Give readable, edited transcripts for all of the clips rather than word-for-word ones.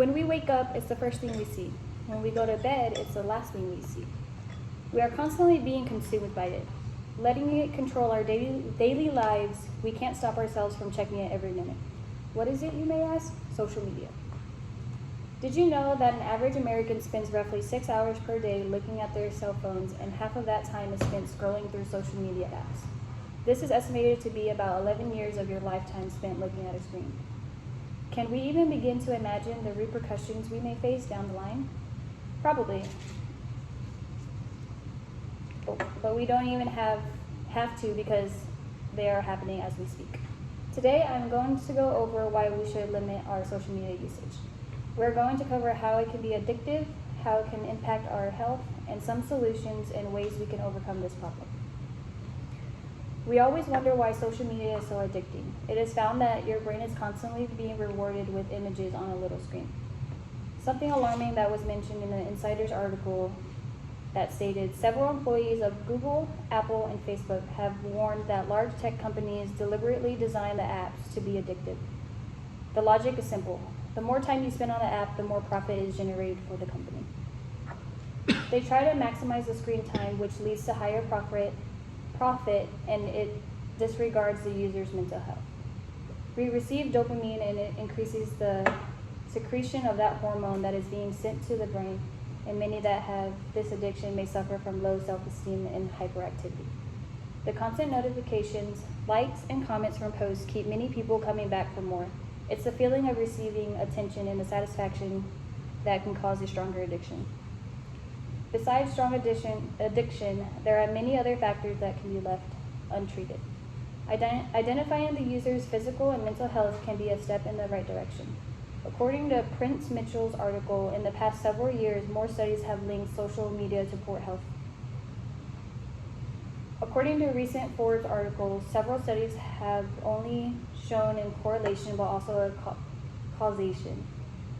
When we wake up, it's the first thing we see. When we go to bed, it's the last thing we see. We are constantly being consumed by it. Letting it control our daily lives, we can't stop ourselves from checking it every minute. What is it, you may ask? Social media. Did you know that an average American spends roughly 6 hours per day looking at their cell phones, and half of that time is spent scrolling through social media apps? This is estimated to be about 11 years of your lifetime spent looking at a screen. Can we even begin to imagine the repercussions we may face down the line? Probably. But we don't even have to, because they are happening as we speak. Today, I'm going to go over why we should limit our social media usage. We're going to cover how it can be addictive, how it can impact our health, and some solutions and ways we can overcome this problem. We always wonder why social media is so addicting. It is found that your brain is constantly being rewarded with images on a little screen. Something alarming that was mentioned in an Insider's article that stated several employees of Google, Apple, and Facebook have warned that large tech companies deliberately design the apps to be addictive. The logic is simple. The more time you spend on the app, the more profit is generated for the company. They try to maximize the screen time, which leads to higher profit, and it disregards the user's mental health. We receive dopamine, and it increases the secretion of that hormone that is being sent to the brain, and many that have this addiction may suffer from low self-esteem and hyperactivity. The constant notifications, likes, and comments from posts keep many people coming back for more. It's the feeling of receiving attention and the satisfaction that can cause a stronger addiction. Besides strong addiction, there are many other factors that can be left untreated. Identifying the user's physical and mental health can be a step in the right direction. According to Prince Mitchell's article, in the past several years, more studies have linked social media to poor health. According to a recent Forbes article, several studies have only shown in correlation but also a causation.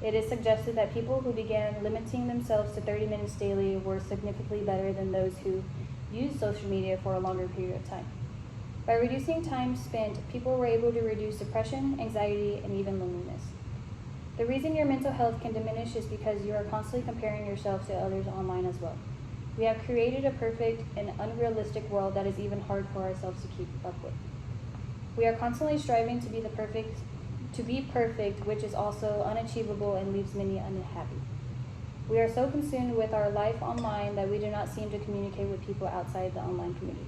It is suggested that people who began limiting themselves to 30 minutes daily were significantly better than those who used social media for a longer period of time. By reducing time spent, people were able to reduce depression, anxiety, and even loneliness. The reason your mental health can diminish is because you are constantly comparing yourself to others online as well. We have created a perfect and unrealistic world that is even hard for ourselves to keep up with. We are constantly striving to be perfect, which is also unachievable and leaves many unhappy. We are so consumed with our life online that we do not seem to communicate with people outside the online community.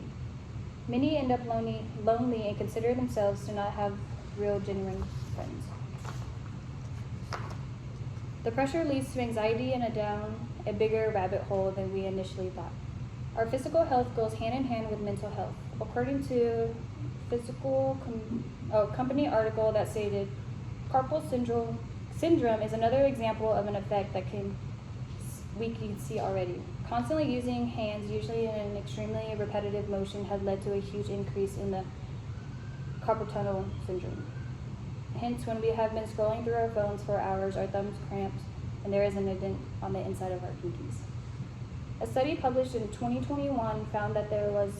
Many end up lonely and consider themselves to not have real, genuine friends. The pressure leads to anxiety and down a bigger rabbit hole than we initially thought. Our physical health goes hand in hand with mental health. According to company article that stated, carpal syndrome is another example of an effect that we can see already. Constantly using hands, usually in an extremely repetitive motion, has led to a huge increase in the carpal tunnel syndrome. Hence, when we have been scrolling through our phones for hours, our thumbs cramp, and there is an indent on the inside of our pinkies. A study published in 2021 found that there was,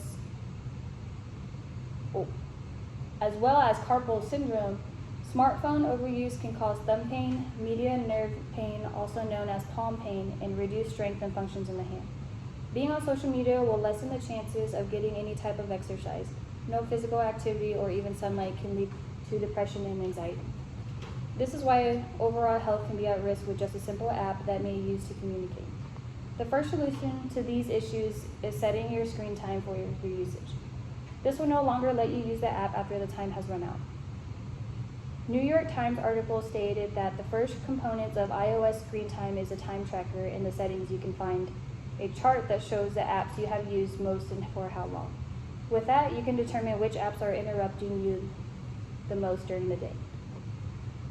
as well as carpal syndrome, smartphone overuse can cause thumb pain, median nerve pain, also known as palm pain, and reduced strength and functions in the hand. Being on social media will lessen the chances of getting any type of exercise. No physical activity or even sunlight can lead to depression and anxiety. This is why overall health can be at risk with just a simple app that may use to communicate. The first solution to these issues is setting your screen time for your usage. This will no longer let you use the app after the time has run out. New York Times article stated that the first components of iOS screen time is a time tracker. In the settings, you can find a chart that shows the apps you have used most and for how long. With that, you can determine which apps are interrupting you the most during the day.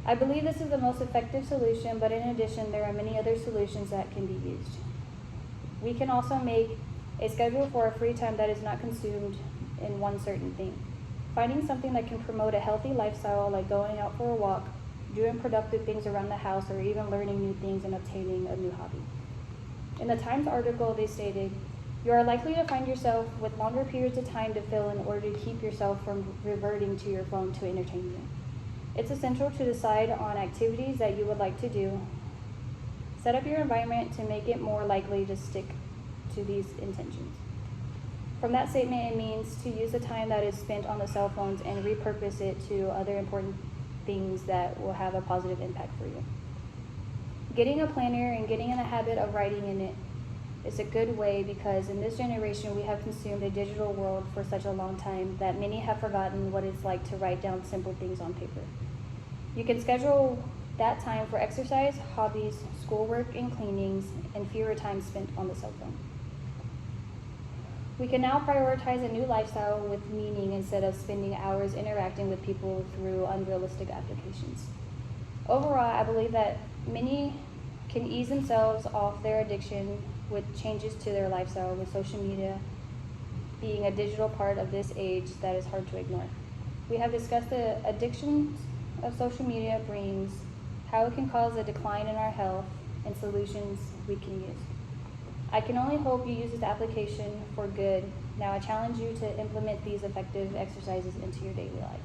I believe this is the most effective solution, but in addition, there are many other solutions that can be used. We can also make a schedule for our free time that is not consumed in one certain thing. Finding something that can promote a healthy lifestyle, like going out for a walk, doing productive things around the house, or even learning new things and obtaining a new hobby. In the Times article, they stated, "You are likely to find yourself with longer periods of time to fill in order to keep yourself from reverting to your phone to entertain you. It's essential to decide on activities that you would like to do, Set up your environment to make it more likely to stick to these intentions. From that statement, it means to use the time that is spent on the cell phones and repurpose it to other important things that will have a positive impact for you. Getting a planner and getting in the habit of writing in it is a good way because in this generation we have consumed a digital world for such a long time that many have forgotten what it's like to write down simple things on paper. You can schedule that time for exercise, hobbies, schoolwork, and cleanings, and fewer times spent on the cell phone. We can now prioritize a new lifestyle with meaning instead of spending hours interacting with people through unrealistic applications. Overall, I believe that many can ease themselves off their addiction with changes to their lifestyle, with social media being a digital part of this age that is hard to ignore. We have discussed the addictions of social media brings, how it can cause a decline in our health, and solutions we can use. I can only hope you use this application for good. Now I challenge you to implement these effective exercises into your daily life.